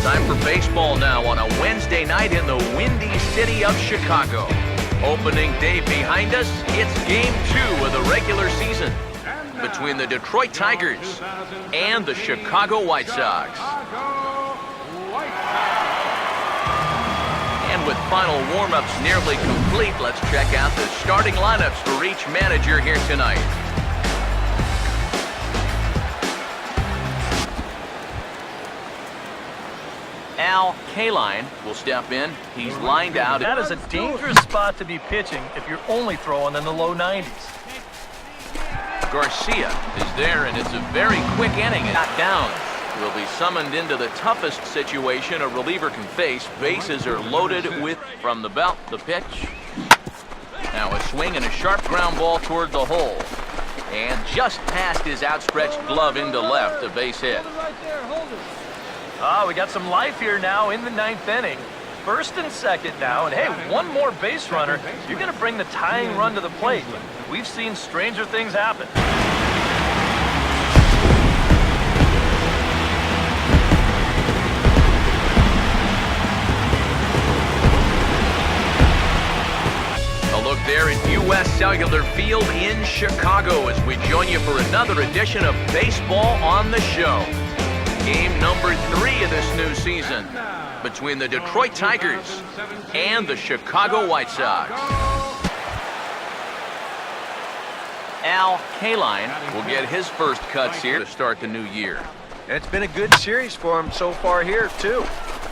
Time for baseball now on a Wednesday night in the windy city of Chicago. Opening day behind us, it's Game 2 of the regular season between the Detroit Tigers and the Chicago White Sox. And with final warm-ups nearly complete, let's check out the starting lineups for each manager here tonight. KALINE will step in. He's lined out. That is a dangerous spot to be pitching if you're only throwing in the low 90s. Garcia is there, and it's a very quick inning. Not down. Will be summoned into the toughest situation a reliever can face. Bases are loaded with from the belt. The pitch. Now a swing and a sharp ground ball toward the hole. And just past his outstretched glove into left, a base hit. We got some life here now in the 9th inning. First and second now, and hey, one more base runner. You're going to bring the tying run to the plate. We've seen stranger things happen. A look there at U.S. Cellular Field in Chicago as we join you for another edition of Baseball on the Show. Game number 3 of this new season between the Detroit Tigers and the Chicago White Sox. KALINE will get his first cuts here to start the new year. And it's been a good series for them so far here, too.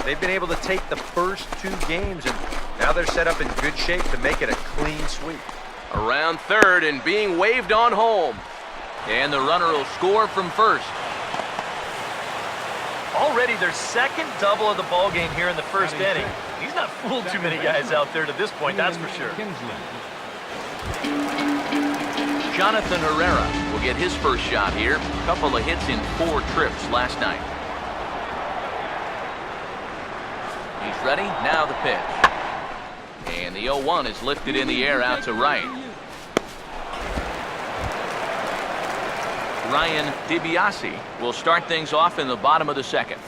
They've been able to take the first 2 games, and now they're set up in good shape to make it a clean sweep. Around third and being waved on home. And the runner will score from first. Already their second double of the ball game here in the first inning. He's not fooled too many guys out there to this point, that's for sure. Jonathan Herrera will get his first shot here. A couple of hits in 4 trips last night. He's ready. Now the pitch. And the 0-1 is lifted in the air out to right. Ryan DiBiase will start things off in the bottom of the second.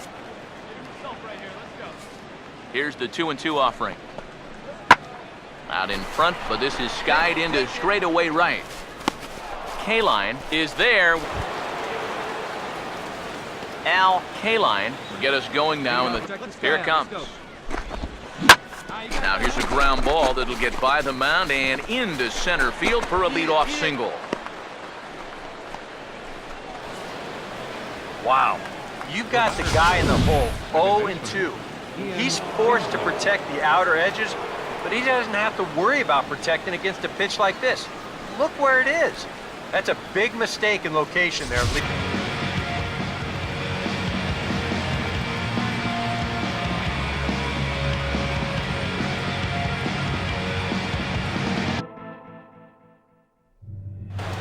Here's the 2-2 offering. Out in front, but this is skied into straightaway right. KALINE is there. KALINE will get us going now. Here it comes. Now here's a ground ball that'll get by the mound and into center field for a leadoff single. Wow. You've got the guy in the hole, 0-2. He's forced to protect the outer edges, but he doesn't have to worry about protecting against a pitch like this. Look where it is. That's a big mistake in location there.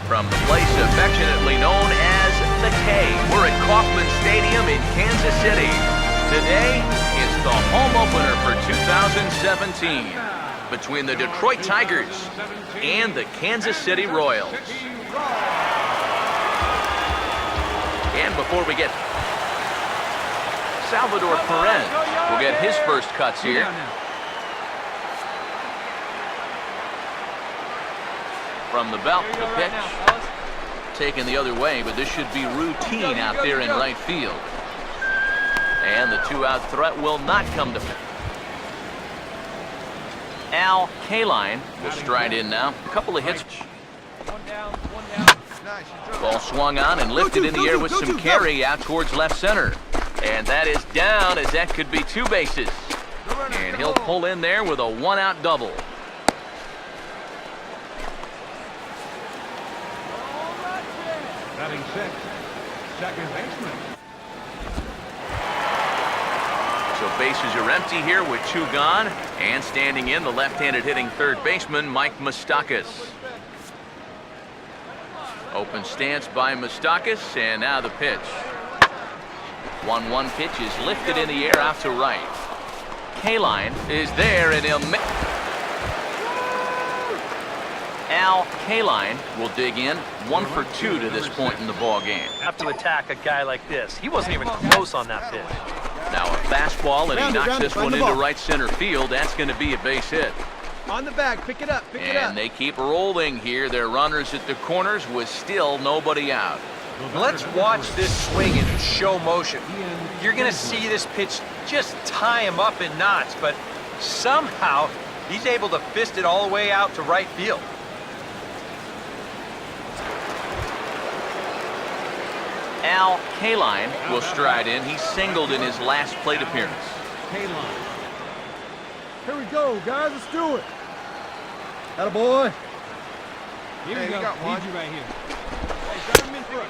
From the place affectionately known as the K, we're at Kauffman Stadium in Kansas City. Today is the home opener for 2017 between the Detroit Tigers and the Kansas City Royals. And before we get Salvador Perez will get his first cuts here. From the belt, the pitch. Taken the other way, but this should be routine out there in right field. And the 2-out threat will not come to pass. KALINE will stride in now. A couple of hits. Ball swung on and lifted in the air with some carry out towards left center. And that is down, as that could be 2 bases. And he'll pull in there with a 1-out double. Batting 6, second baseman. So bases are empty here with 2 gone. And standing in, the left-handed hitting third baseman, Mike Moustakas. Open stance by Moustakas, and now the pitch. 1-1 pitch is lifted in the air out to right. KALINE is there, and he'll... KALINE will dig in. 1 for 2 to this point in the ball game. Have to attack a guy like this. He wasn't even close on that pitch. Now a fastball, and he knocks this one into right center field. That's going to be a base hit. On the back, pick it up, pick it up. And they keep rolling here. Their runners at the corners with still nobody out. Let's watch this swing in show motion. You're going to see this pitch just tie him up in knots, but somehow he's able to fist it all the way out to right field. Al KALINE will stride in. He singled in his last plate appearance. KALINE. Here we go, guys, let's do it. Attaboy. Here we go. Need you right here.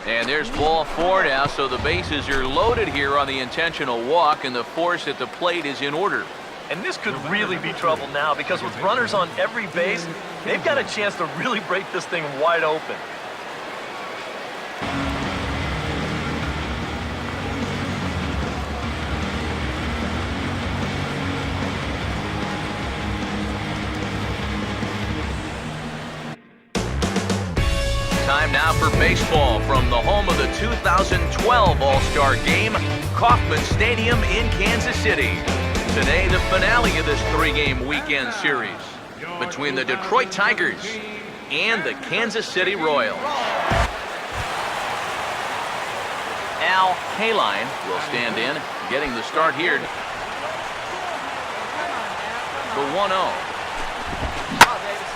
And there's ball 4 now, so the bases are loaded here on the intentional walk, and the force at the plate is in order. And this could really be trouble now, because with runners on every base, they've got a chance to really break this thing wide open. Time now for baseball from the home of the 2012 All-Star Game, Kauffman Stadium in Kansas City. Today, the finale of this 3-game weekend series between the Detroit Tigers and the Kansas City Royals. Al KALINE will stand in, getting the start here. The 1-0.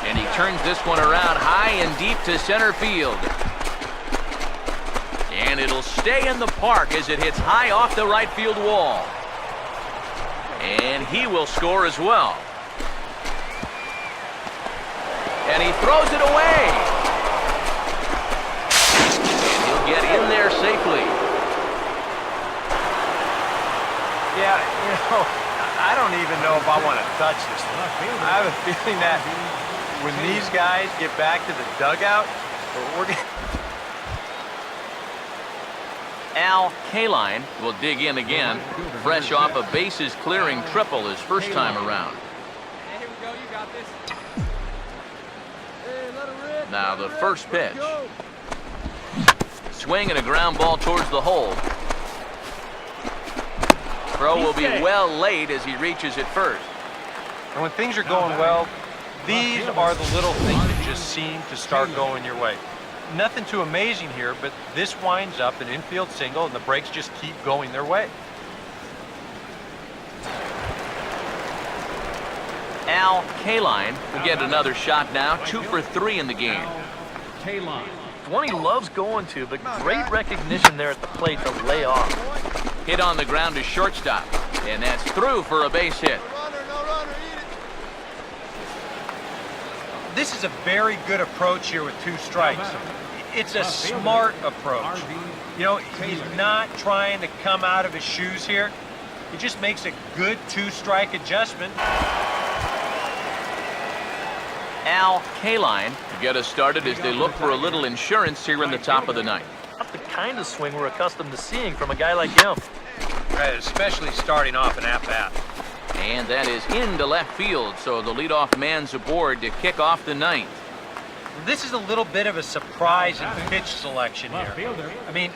And he turns this one around high and deep to center field. And it'll stay in the park as it hits high off the right field wall. And he will score as well. And he throws it away. And he'll get in there safely. Yeah, you know, I don't even know if I want to touch this one. I have a feeling that when these guys get back to the dugout, we're going Al KALINE will dig in again, fresh off a bases clearing triple his first time around. Here we go, you got this. Hey, let it rip. Now the first pitch. Swing and a ground ball towards the hole. Throw will be well late as he reaches it first. And when things are going well, these are the little things that just seem to start going your way. Nothing too amazing here, but this winds up an infield single, and the breaks just keep going their way. Al KALINE will get another shot now, 2 for 3 in the game. KALINE. One he loves going to, but great recognition there at the plate to lay off. Hit on the ground to shortstop, and that's through for a base hit. This is a very good approach here with 2 strikes. It's a smart approach. You know, he's not trying to come out of his shoes here. He just makes a good 2-strike adjustment. Al KALINE to get us started as they look for a little insurance here in the top of the 9th. Not the kind of swing we're accustomed to seeing from a guy like him. Right, especially starting off an at-bat. And that is into left field, so the leadoff man's aboard to kick off the 9th. This is a little bit of a surprise in pitch selection here. I mean,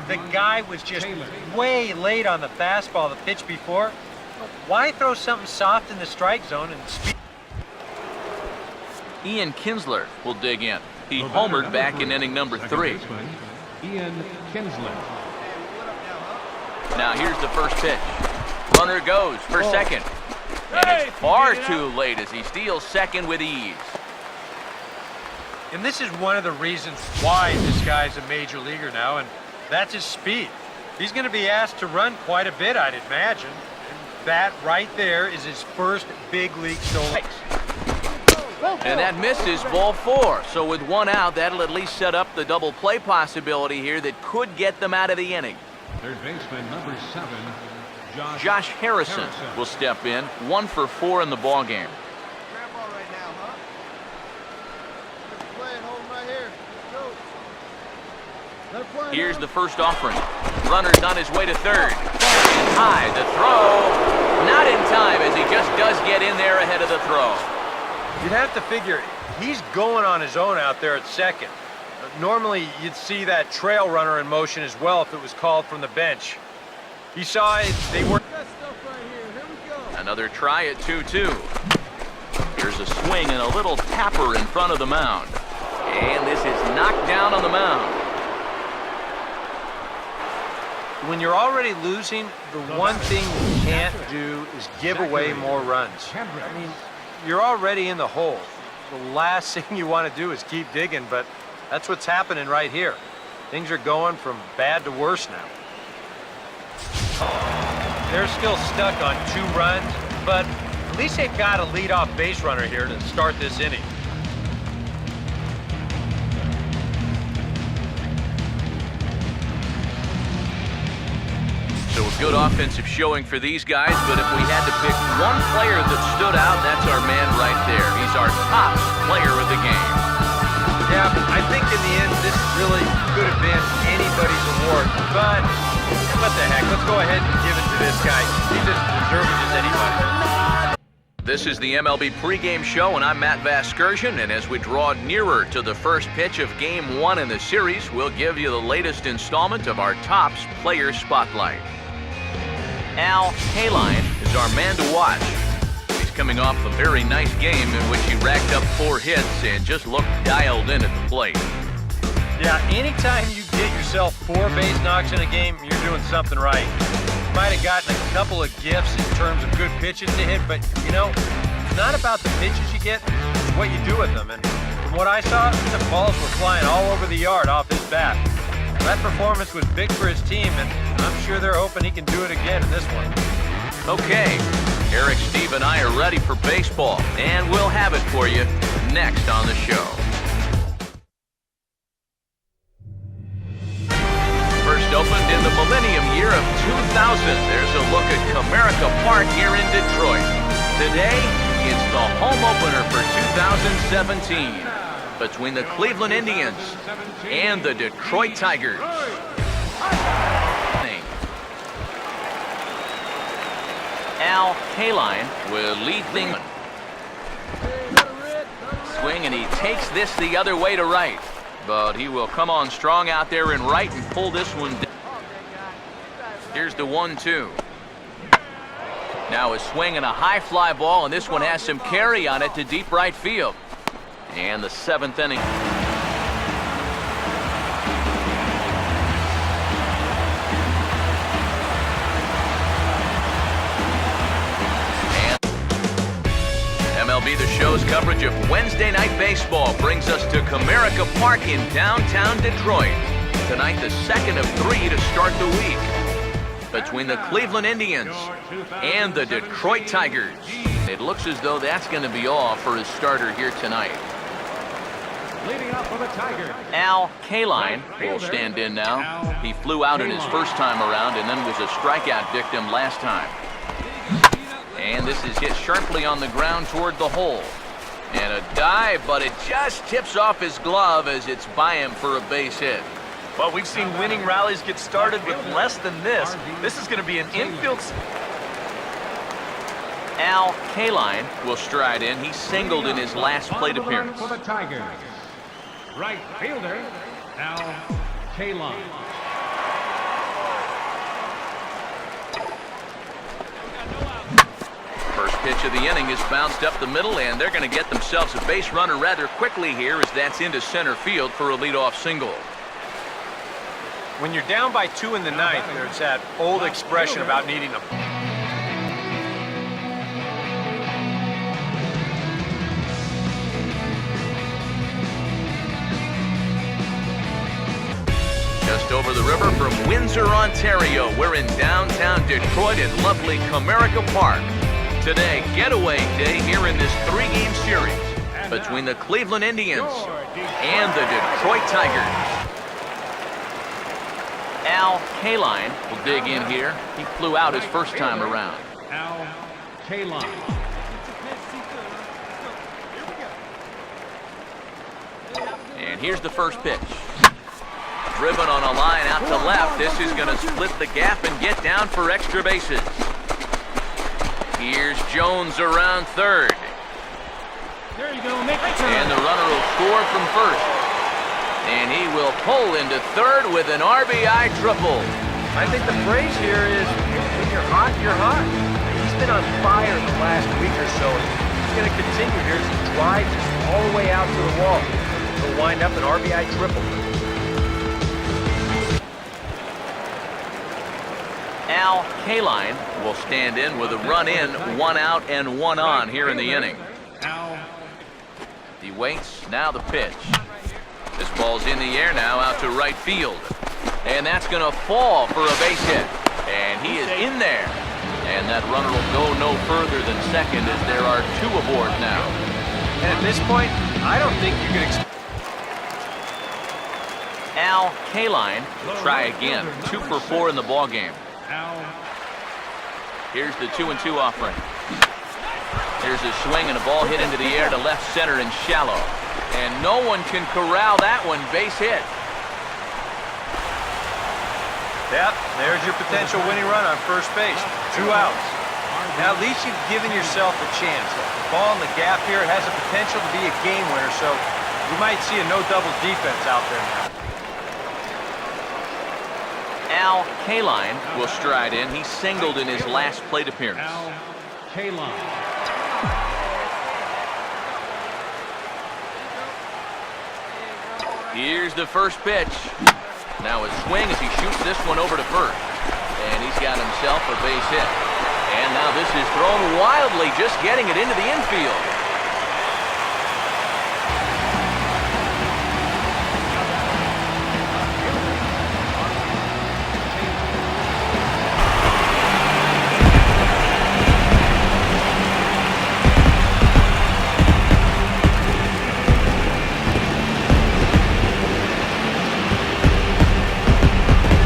the guy was just way late on the fastball the pitch before. Why throw something soft in the strike zone and speed? Ian Kinsler will dig in. He homered back in inning number 3. Ian Kinsler. Now here's the first pitch. Runner goes for second. And it's far too late as he steals second with ease. And this is one of the reasons why this guy's a major leaguer now, and that's his speed. He's going to be asked to run quite a bit, I'd imagine. And that right there is his first big league solo. And that misses ball 4. So with 1 out, that'll at least set up the double play possibility here that could get them out of the inning. Third baseman number 7, Josh Harrison will step in, 1 for 4 in the ball game. Here's the first offering. Runner's on his way to third. High, the throw. Not in time as he just does get in there ahead of the throw. You'd have to figure he's going on his own out there at second. Normally, you'd see that trail runner in motion as well if it was called from the bench. He saw it, they weren't. Another try at 2-2. Here's a swing and a little tapper in front of the mound. And this is knocked down on the mound. When you're already losing, the one thing you can't do is give away more runs. I mean, you're already in the hole. The last thing you want to do is keep digging, but that's what's happening right here. Things are going from bad to worse now. They're still stuck on 2 runs, but at least they've got a leadoff base runner here to start this inning. So a good offensive showing for these guys, but if we had to pick one player that stood out, that's our man right there. He's our top player of the game. Yeah, I think in the end, this really could have been anybody's award, but what the heck, let's go ahead and give it to this guy. He's as deserving as anybody. This is the MLB pregame show, and I'm Matt Vasgersian, and as we draw nearer to the first pitch of Game 1 in the series, we'll give you the latest installment of our Topps Player Spotlight. KALINE is our man to watch. He's coming off a very nice game in which he racked up 4 hits and just looked dialed in at the plate. Yeah, anytime you get yourself 4 base knocks in a game, you're doing something right. You might have gotten a couple of gifts in terms of good pitches to hit, but, you know, it's not about the pitches you get, it's what you do with them. And from what I saw, the balls were flying all over the yard off his bat. That performance was big for his team, and I'm sure they're hoping he can do it again in this one. Okay, Eric, Steve, and I are ready for baseball, and we'll have it for you next on the show. First opened in the millennium year of 2000. There's a look at Comerica Park here in Detroit. Today, it's the home opener for 2017 between the Cleveland Indians and the Detroit Tigers. KALINE will lead things. Swing, and he takes this the other way to right. But he will come on strong out there in right and pull this one down. Here's the 1-2. Now a swing and a high fly ball, and this one has some carry on it to deep right field. And the 7th inning. And MLB The Show's coverage of Wednesday Night Baseball brings us to Comerica Park in downtown Detroit. Tonight, the second of 3 to start the week between the Cleveland Indians and the Detroit Tigers. It looks as though that's going to be all for his starter here tonight. Leading off for the Tigers. KALINE will stand in now. He flew out in his first time around and then was a strikeout victim last time. And this is hit sharply on the ground toward the hole. And a dive, but it just tips off his glove as it's by him for a base hit. But we've seen winning rallies get started with less than this. This is going to be an infield. KALINE will stride in. He singled in his last plate appearance. For the Tigers, right fielder, KALINE. First pitch of the inning is bounced up the middle, and they're going to get themselves a base runner rather quickly here as that's into center field for a leadoff single. When you're down by 2 in the 9th, there's that old expression about needing a just over the river from Windsor, Ontario. We're in downtown Detroit at lovely Comerica Park. Today, getaway day here in this 3-game series between the Cleveland Indians and the Detroit Tigers. KALINE will dig in here. He flew out his first time around. KALINE. And here's the first pitch. Driven on a line out to left. This is going to split the gap and get down for extra bases. Here's Jones around third. There you go, make it turn. And the runner will score from first. And he will pull into third with an RBI triple. I think the phrase here is, when you're hot, you're hot. He's been on fire the last week or so, and he's going to continue here as he drives all the way out to the wall. He'll wind up an RBI triple. KALINE will stand in with a run in, 1 out and 1 on here in the inning. He waits, now the pitch. This ball's in the air now out to right field. And that's going to fall for a base hit. And he is in there. And that runner will go no further than second as there are 2 aboard now. And at this point, I don't think you can expect... KALINE will try again. 2 for 4 in the ball game. Here's the 2-2 offering. Here's a swing and a ball hit into the air to left center and shallow. And no one can corral that one. Base hit. Yep, there's your potential winning run on first base. 2 outs. Now at least you've given yourself a chance. The ball in the gap here has the potential to be a game winner, so we might see a no-double defense out there now. KALINE will stride in. He singled in his last plate appearance. KALINE. Here's the first pitch. Now a swing as he shoots this one over to first. And he's got himself a base hit. And now this is thrown wildly, just getting it into the infield.